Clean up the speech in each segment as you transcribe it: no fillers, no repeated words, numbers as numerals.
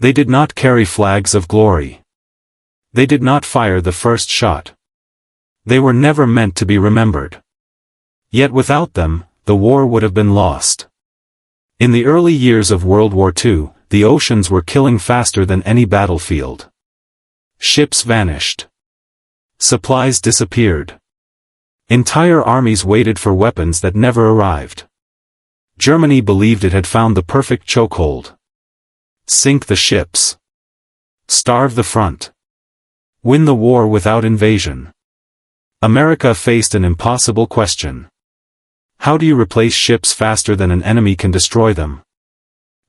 They did not carry flags of glory. They did not fire the first shot. They were never meant to be remembered. Yet without them, the war would have been lost. In the early years of World War II, the oceans were killing faster than any battlefield. Ships vanished. Supplies disappeared. Entire armies waited for weapons that never arrived. Germany believed it had found the perfect chokehold. Sink the ships. Starve the front. Win the war without invasion. America faced an impossible question. How do you replace ships faster than an enemy can destroy them?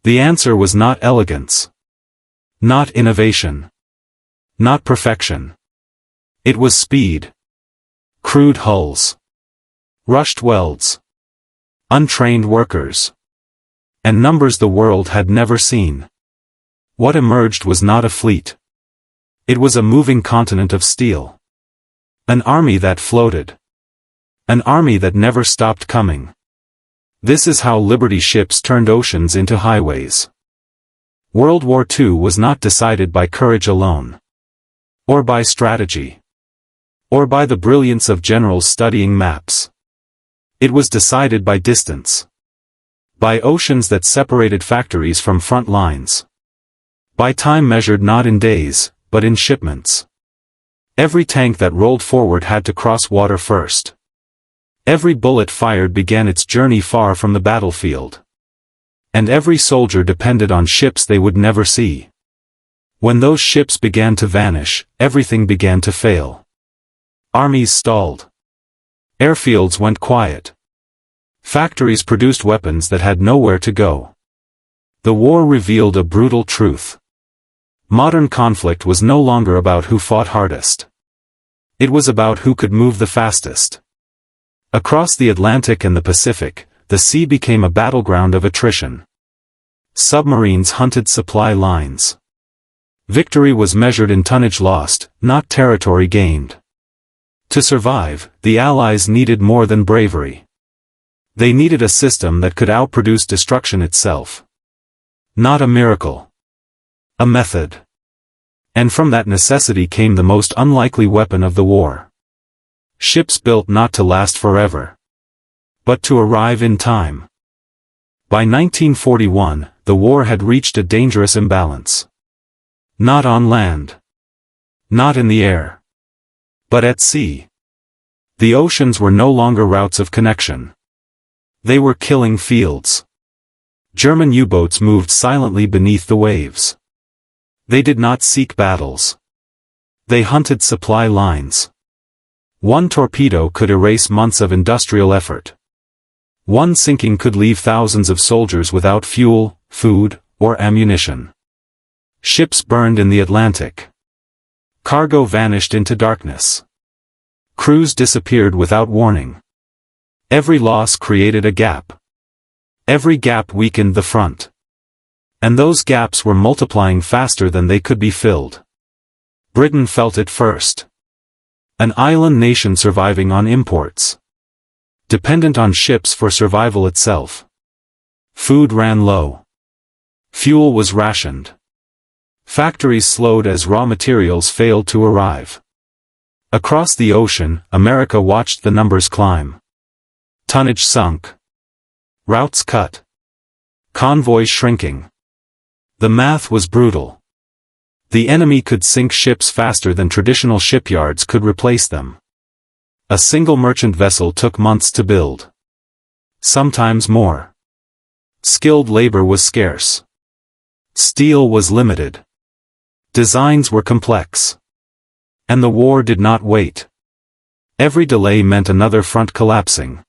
The answer was not elegance. Not innovation. Not perfection. It was speed. Crude hulls. Rushed welds. Untrained workers. And numbers the world had never seen. What emerged was not a fleet. It was a moving continent of steel. An army that floated. An army that never stopped coming. This is how Liberty ships turned oceans into highways. World War II was not decided by courage alone. Or by strategy. Or by the brilliance of generals studying maps. It was decided by distance. By oceans that separated factories from front lines. By time measured not in days, but in shipments. Every tank that rolled forward had to cross water first. Every bullet fired began its journey far from the battlefield. And every soldier depended on ships they would never see. When those ships began to vanish, everything began to fail. Armies stalled. Airfields went quiet. Factories produced weapons that had nowhere to go. The war revealed a brutal truth. Modern conflict was no longer about who fought hardest. It was about who could move the fastest. Across the Atlantic and the Pacific, the sea became a battleground of attrition. Submarines hunted supply lines. Victory was measured in tonnage lost, not territory gained. To survive, the Allies needed more than bravery. They needed a system that could outproduce destruction itself. Not a miracle. A method. And from that necessity came the most unlikely weapon of the war. Ships built not to last forever. But to arrive in time. By 1941, the war had reached a dangerous imbalance. Not on land. Not in the air. But at sea. The oceans were no longer routes of connection. They were killing fields. German U-boats moved silently beneath the waves. They did not seek battles. They hunted supply lines. One torpedo could erase months of industrial effort. One sinking could leave thousands of soldiers without fuel, food, or ammunition. Ships burned in the Atlantic. Cargo vanished into darkness. Crews disappeared without warning. Every loss created a gap. Every gap weakened the front. And those gaps were multiplying faster than they could be filled. Britain felt it first. An island nation surviving on imports. Dependent on ships for survival itself. Food ran low. Fuel was rationed. Factories slowed as raw materials failed to arrive. Across the ocean, America watched the numbers climb. Tonnage sunk. Routes cut. Convoys shrinking. The math was brutal. The enemy could sink ships faster than traditional shipyards could replace them. A single merchant vessel took months to build. Sometimes more. Skilled labor was scarce. Steel was limited. Designs were complex. And the war did not wait. Every delay meant another front collapsing.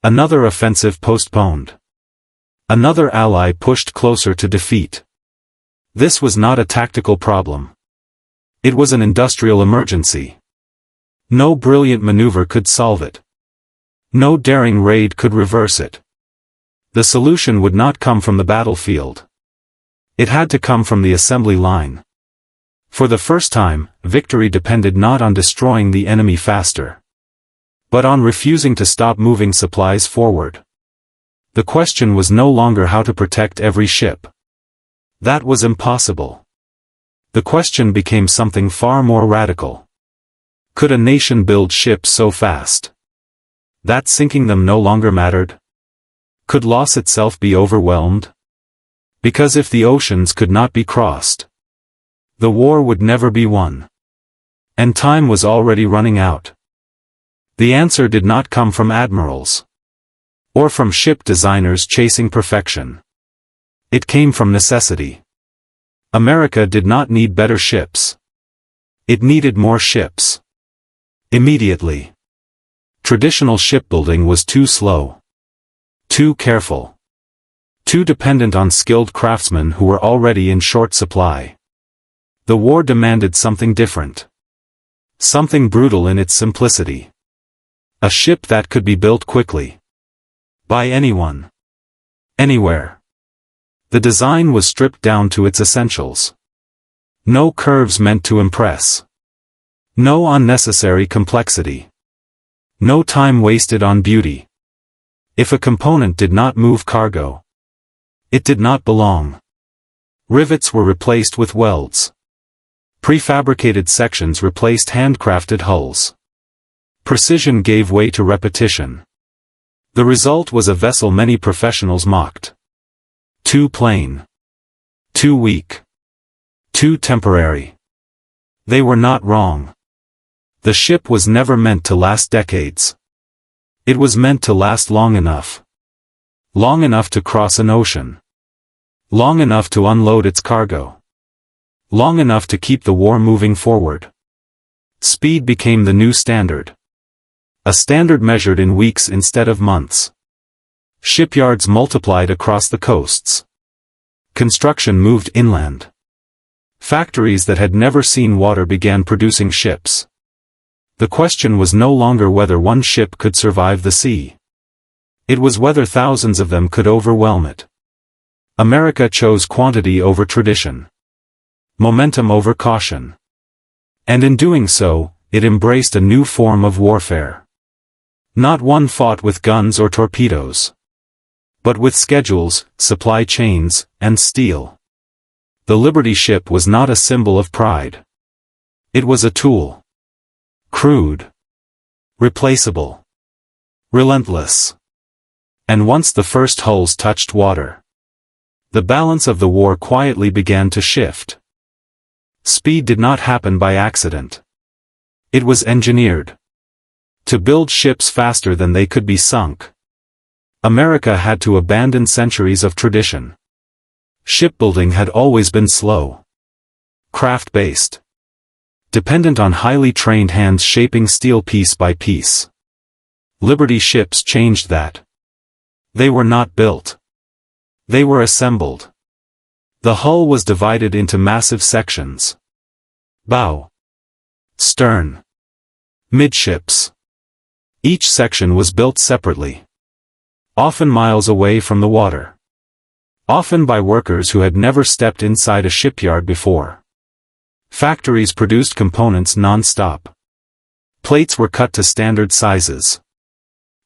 Another offensive postponed. Another ally pushed closer to defeat. This was not a tactical problem. It was an industrial emergency. No brilliant maneuver could solve it. No daring raid could reverse it. The solution would not come from the battlefield. It had to come from the assembly line. For the first time, victory depended not on destroying the enemy faster, but on refusing to stop moving supplies forward. The question was no longer how to protect every ship. That was impossible. The question became something far more radical. Could a nation build ships so fast that sinking them no longer mattered? Could loss itself be overwhelmed? Because if the oceans could not be crossed, the war would never be won. And time was already running out. The answer did not come from admirals, or from ship designers chasing perfection. It came from necessity. America did not need better ships. It needed more ships. Immediately. Traditional shipbuilding was too slow. Too careful. Too dependent on skilled craftsmen who were already in short supply. The war demanded something different. Something brutal in its simplicity. A ship that could be built quickly. By anyone. Anywhere. The design was stripped down to its essentials. No curves meant to impress. No unnecessary complexity. No time wasted on beauty. If a component did not move cargo, it did not belong. Rivets were replaced with welds. Prefabricated sections replaced handcrafted hulls. Precision gave way to repetition. The result was a vessel many professionals mocked. Too plain. Too weak. Too temporary. They were not wrong. The ship was never meant to last decades. It was meant to last long enough. Long enough to cross an ocean. Long enough to unload its cargo. Long enough to keep the war moving forward. Speed became the new standard. A standard measured in weeks instead of months. Shipyards multiplied across the coasts. Construction moved inland. Factories that had never seen water began producing ships. The question was no longer whether one ship could survive the sea. It was whether thousands of them could overwhelm it. America chose quantity over tradition. Momentum over caution. And in doing so, it embraced a new form of warfare. Not one fought with guns or torpedoes, but with schedules, supply chains, and steel. The Liberty ship was not a symbol of pride. It was a tool. Crude. Replaceable. Relentless. And once the first hulls touched water, the balance of the war quietly began to shift. Speed did not happen by accident. It was engineered. To build ships faster than they could be sunk, America had to abandon centuries of tradition. Shipbuilding had always been slow. Craft-based. Dependent on highly trained hands shaping steel piece by piece. Liberty ships changed that. They were not built. They were assembled. The hull was divided into massive sections. Bow. Stern. Midships. Each section was built separately. Often miles away from the water. Often by workers who had never stepped inside a shipyard before. Factories produced components non-stop. Plates were cut to standard sizes.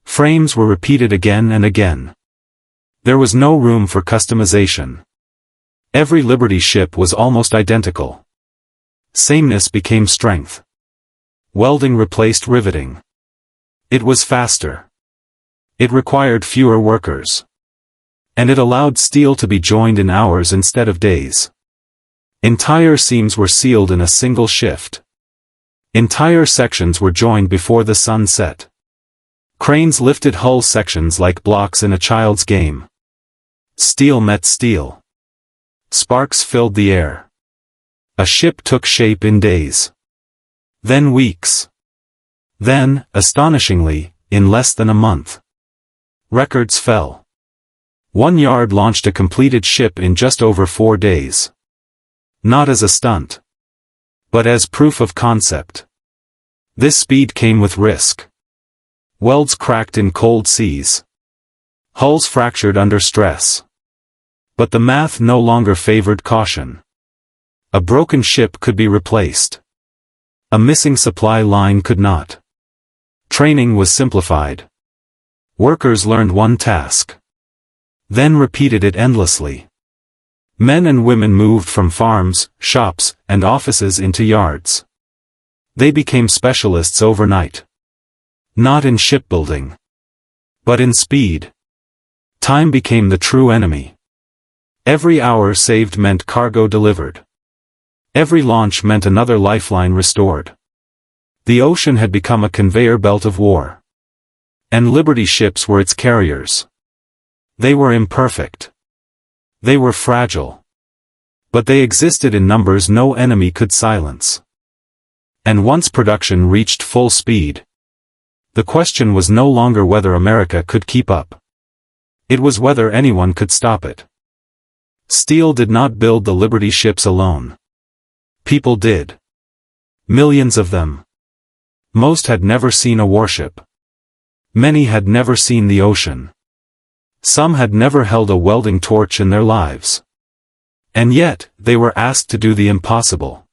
Frames were repeated again and again. There was no room for customization. Every Liberty ship was almost identical. Sameness became strength. Welding replaced riveting. It was faster. It required fewer workers. And it allowed steel to be joined in hours instead of days. Entire seams were sealed in a single shift. Entire sections were joined before the sun set. Cranes lifted hull sections like blocks in a child's game. Steel met steel. Sparks filled the air. A ship took shape in days. Then weeks. Then, astonishingly, in less than a month. Records fell. One yard launched a completed ship in just over 4 days. Not as a stunt, but as proof of concept. This speed came with risk. Welds cracked in cold seas. Hulls fractured under stress. But the math no longer favored caution. A broken ship could be replaced. A missing supply line could not. Training was simplified. Workers learned one task. Then repeated it endlessly. Men and women moved from farms, shops, and offices into yards. They became specialists overnight. Not in shipbuilding, but in speed. Time became the true enemy. Every hour saved meant cargo delivered. Every launch meant another lifeline restored. The ocean had become a conveyor belt of war. And Liberty ships were its carriers. They were imperfect. They were fragile. But they existed in numbers no enemy could silence. And once production reached full speed, the question was no longer whether America could keep up. It was whether anyone could stop it. Steel did not build the Liberty ships alone. People did. Millions of them. Most had never seen a warship. Many had never seen the ocean. Some had never held a welding torch in their lives. And yet, they were asked to do the impossible.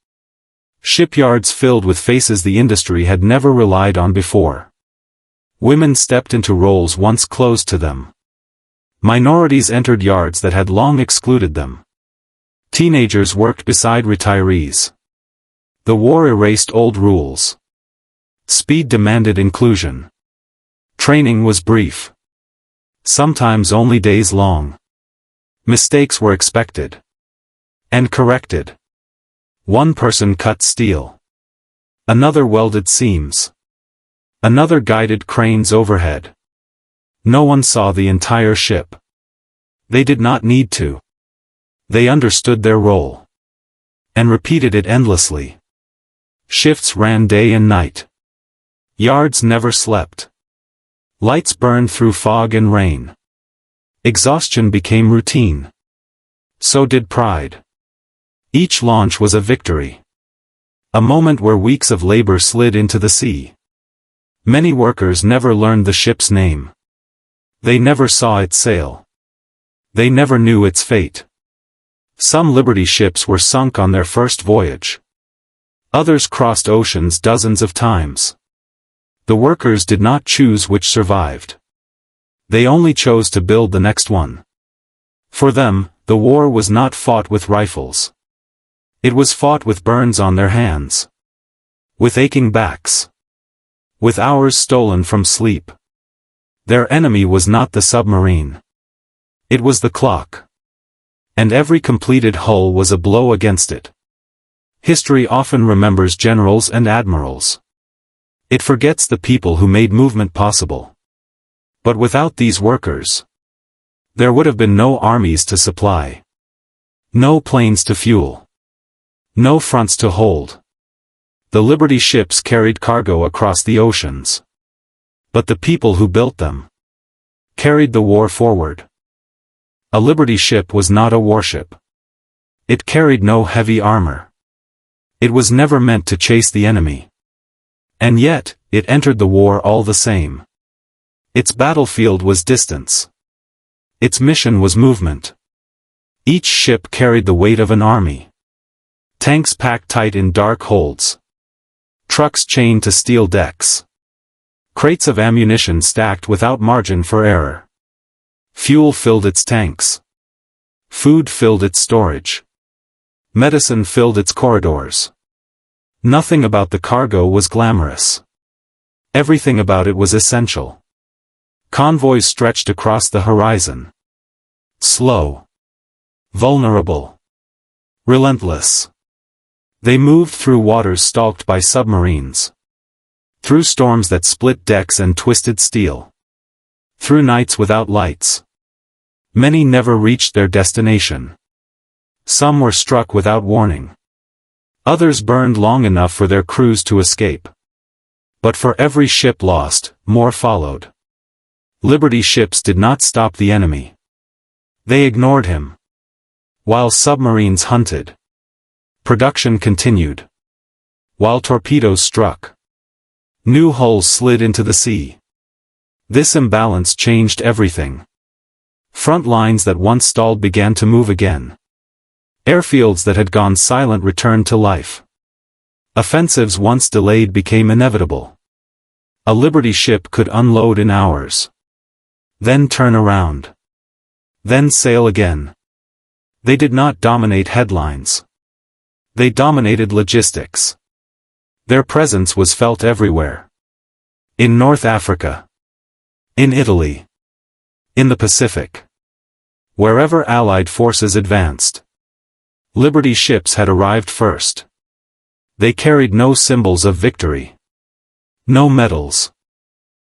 Shipyards filled with faces the industry had never relied on before. Women stepped into roles once closed to them. Minorities entered yards that had long excluded them. Teenagers worked beside retirees. The war erased old rules. Speed demanded inclusion. Training was brief. Sometimes only days long. Mistakes were expected. And corrected. One person cut steel. Another welded seams. Another guided cranes overhead. No one saw the entire ship. They did not need to. They understood their role. And repeated it endlessly. Shifts ran day and night. Yards never slept. Lights burned through fog and rain. Exhaustion became routine. So did pride. Each launch was a victory. A moment where weeks of labor slid into the sea. Many workers never learned the ship's name. They never saw it sail. They never knew its fate. Some Liberty ships were sunk on their first voyage. Others crossed oceans dozens of times. The workers did not choose which survived. They only chose to build the next one. For them, the war was not fought with rifles. It was fought with burns on their hands. With aching backs. With hours stolen from sleep. Their enemy was not the submarine. It was the clock. And every completed hull was a blow against it. History often remembers generals and admirals. It forgets the people who made movement possible. But without these workers, there would have been no armies to supply. No planes to fuel. No fronts to hold. The Liberty ships carried cargo across the oceans. But the people who built them carried the war forward. A Liberty ship was not a warship. It carried no heavy armor. It was never meant to chase the enemy. And yet, it entered the war all the same. Its battlefield was distance. Its mission was movement. Each ship carried the weight of an army. Tanks packed tight in dark holds. Trucks chained to steel decks. Crates of ammunition stacked without margin for error. Fuel filled its tanks. Food filled its storage. Medicine filled its corridors. Nothing about the cargo was glamorous. Everything about it was essential. Convoys stretched across the horizon. Slow. Vulnerable. Relentless. They moved through waters stalked by submarines. Through storms that split decks and twisted steel. Through nights without lights. Many never reached their destination. Some were struck without warning. Others burned long enough for their crews to escape. But for every ship lost, more followed. Liberty ships did not stop the enemy. They ignored him. While submarines hunted. Production continued. While torpedoes struck. New hulls slid into the sea. This imbalance changed everything. Front lines that once stalled began to move again. Airfields that had gone silent returned to life. Offensives once delayed became inevitable. A Liberty ship could unload in hours. Then turn around. Then sail again. They did not dominate headlines. They dominated logistics. Their presence was felt everywhere. In North Africa. In Italy. In the Pacific. Wherever Allied forces advanced. Liberty ships had arrived first. They carried no symbols of victory. No medals.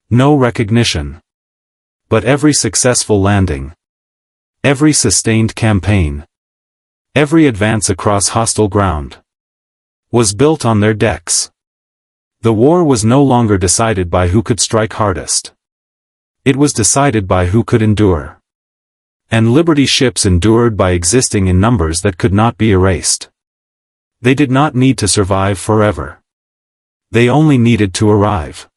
No recognition. But every successful landing. Every sustained campaign. Every advance across hostile ground. Was built on their decks. The war was no longer decided by who could strike hardest. It was decided by who could endure. And Liberty ships endured by existing in numbers that could not be erased. They did not need to survive forever. They only needed to arrive.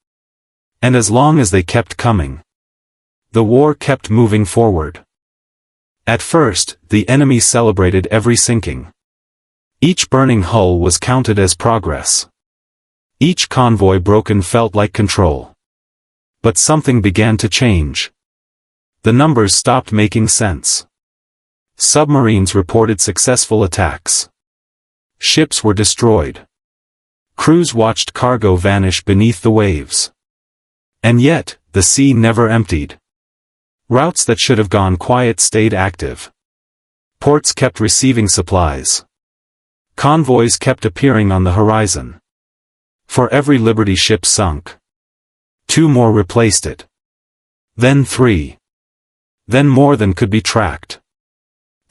And as long as they kept coming, the war kept moving forward. At first, the enemy celebrated every sinking. Each burning hull was counted as progress. Each convoy broken felt like control. But something began to change. The numbers stopped making sense. Submarines reported successful attacks. Ships were destroyed. Crews watched cargo vanish beneath the waves. And yet, the sea never emptied. Routes that should have gone quiet stayed active. Ports kept receiving supplies. Convoys kept appearing on the horizon. For every Liberty ship sunk, 2 more replaced it. Then 3. Then more than could be tracked.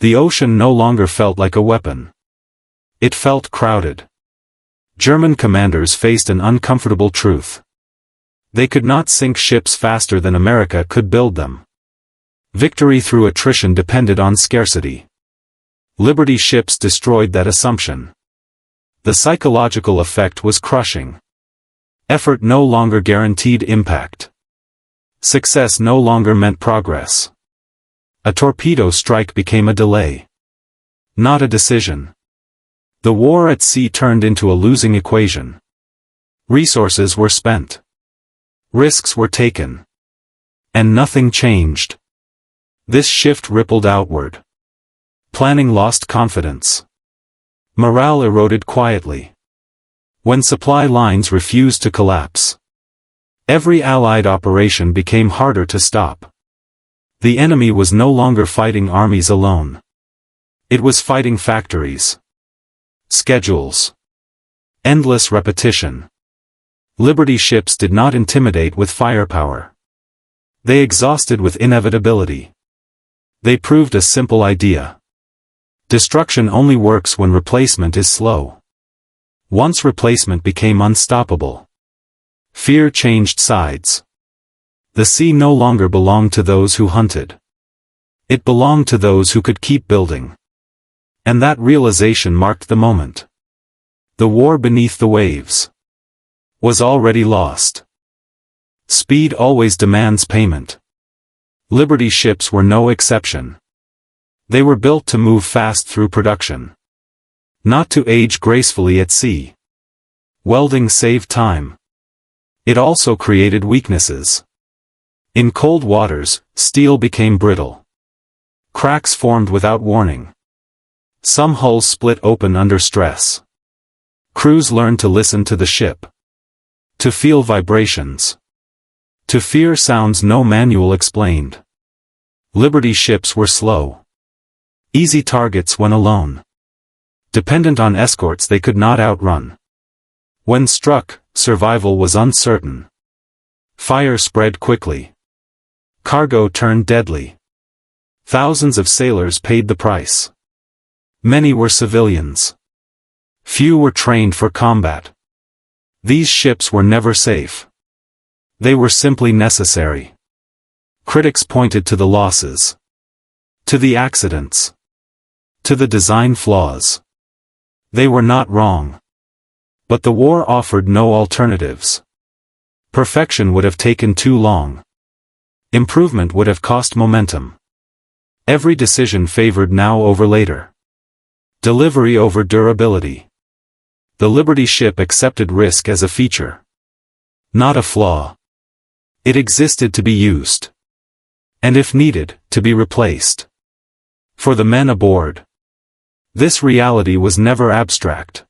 The ocean no longer felt like a weapon. It felt crowded. German commanders faced an uncomfortable truth. They could not sink ships faster than America could build them. Victory through attrition depended on scarcity. Liberty ships destroyed that assumption. The psychological effect was crushing. Effort no longer guaranteed impact. Success no longer meant progress. A torpedo strike became a delay. Not a decision. The war at sea turned into a losing equation. Resources were spent. Risks were taken. And nothing changed. This shift rippled outward. Planning lost confidence. Morale eroded quietly. When supply lines refused to collapse. Every Allied operation became harder to stop. The enemy was no longer fighting armies alone. It was fighting factories. Schedules. Endless repetition. Liberty ships did not intimidate with firepower. They exhausted with inevitability. They proved a simple idea. Destruction only works when replacement is slow. Once replacement became unstoppable, fear changed sides. The sea no longer belonged to those who hunted. It belonged to those who could keep building. And that realization marked the moment. The war beneath the waves was already lost. Speed always demands payment. Liberty ships were no exception. They were built to move fast through production. Not to age gracefully at sea. Welding saved time. It also created weaknesses. In cold waters, steel became brittle. Cracks formed without warning. Some hulls split open under stress. Crews learned to listen to the ship. To feel vibrations. To fear sounds no manual explained. Liberty ships were slow. Easy targets when alone. Dependent on escorts they could not outrun. When struck, survival was uncertain. Fire spread quickly. Cargo turned deadly. Thousands of sailors paid the price. Many were civilians. Few were trained for combat. These ships were never safe. They were simply necessary. Critics pointed to the losses. To the accidents. To the design flaws. They were not wrong. But the war offered no alternatives. Perfection would have taken too long. Improvement would have cost momentum. Every decision favored now over later. Delivery over durability. The Liberty ship accepted risk as a feature. Not a flaw. It existed to be used. And if needed, to be replaced. For the men aboard, This reality was never abstract.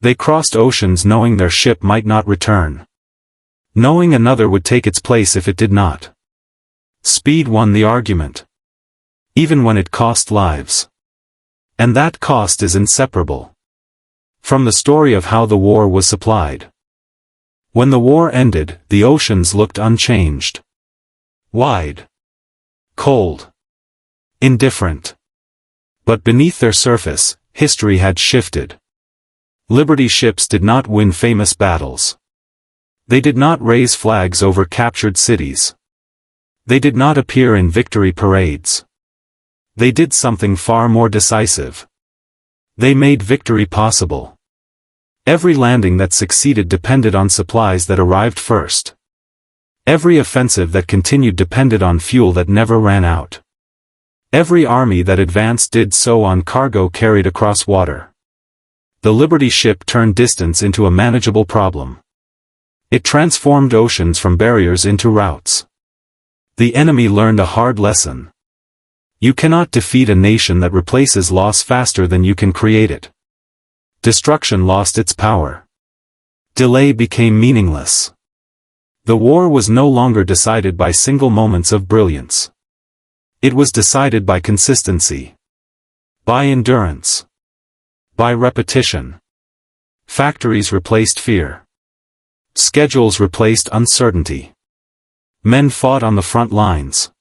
They crossed oceans knowing their ship might not return. Knowing another would take its place if it did not. Speed won the argument. Even when it cost lives. And that cost is inseparable from the story of how the war was supplied. When the war ended, the oceans looked unchanged. Wide. Cold. Indifferent. But beneath their surface, history had shifted. Liberty ships did not win famous battles. They did not raise flags over captured cities. They did not appear in victory parades. They did something far more decisive. They made victory possible. Every landing that succeeded depended on supplies that arrived first. Every offensive that continued depended on fuel that never ran out. Every army that advanced did so on cargo carried across water. The Liberty ship turned distance into a manageable problem. It transformed oceans from barriers into routes. The enemy learned a hard lesson. You cannot defeat a nation that replaces loss faster than you can create it. Destruction lost its power. Delay became meaningless. The war was no longer decided by single moments of brilliance. It was decided by consistency. By endurance. By repetition. Factories replaced fear. Schedules replaced uncertainty. Men fought on the front lines.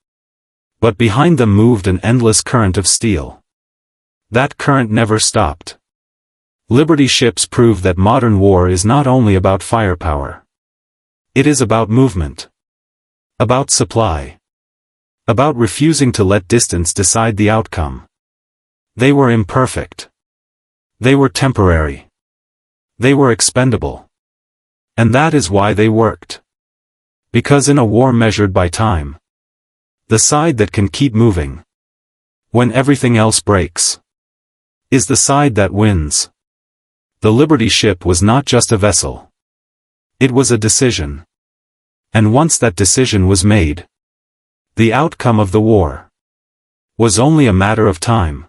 But behind them moved an endless current of steel. That current never stopped. Liberty ships proved that modern war is not only about firepower. It is about movement. About supply. About refusing to let distance decide the outcome. They were imperfect. They were temporary. They were expendable. And that is why they worked. Because in a war measured by time, the side that can keep moving, when everything else breaks, is the side that wins. The Liberty ship was not just a vessel. It was a decision. And once that decision was made, the outcome of the war was only a matter of time.